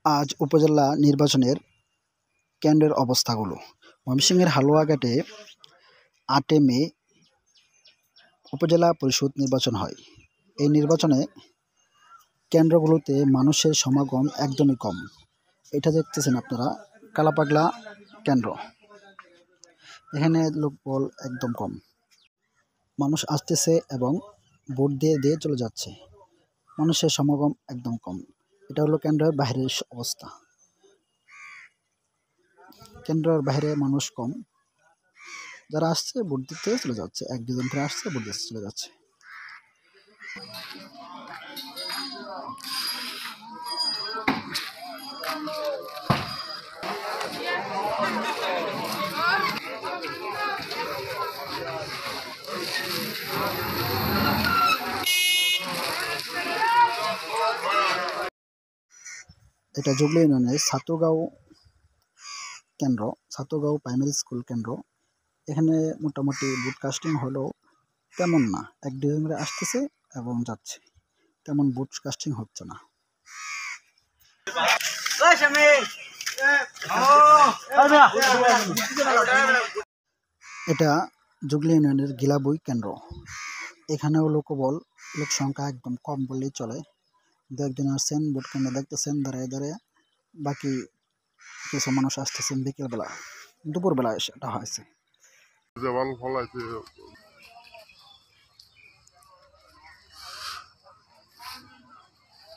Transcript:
আজ উপজেলা নির্বাচনের কেন্দ্রের অবস্থাগুলো। ময়মনসিংহের হালুয়াঘাটে ৮ মে উপজেলা পরিষদ নির্বাচন হয়। এই নির্বাচনে কেন্দ্রগুলোতে মানুষের সমাগম একদমই কম। এটা দেখতেছেন আপনারা কালাপাগলা কেন্দ্র। এখানে লোকবল একদম কম, মানুষ আসতেছে এবং ভোট দিয়ে চলে যাচ্ছে। মানুষের সমাগম একদম কম। এটা হলো কেন্দ্রের বাইরের অবস্থা। কেন্দ্রের বাইরে মানুষ কম, যারা আসছে ভোট দিতে চলে যাচ্ছে, ১-২ জন করে আসছে ভোট দিতে চলে যাচ্ছে। এটা জুগলি ইউনিয়নের ছাতুগাঁও কেন্দ্র, ছাতুগাঁও প্রাইমারি স্কুল কেন্দ্র। এখানে মোটামুটি ভোট কাস্টিং হলেও তেমন না, ১-২ জন করে আসতেছে এবং যাচ্ছে, তেমন ভোট কাস্টিং হচ্ছে না। এটা জুগলি ইউনিয়নের গিলাবই কেন্দ্র। এখানেও লোক সংখ্যা একদম কম বললেই চলে। ২-১ জন আসছেন, ভোট কেন্দ্র দেখতেছেন দাঁড়ায় দাঁড়ায়। বাকি কিছু মানুষ আসতেছেন বিকেলবেলা, দুপুরবেলা এসে এটা হয়েছে।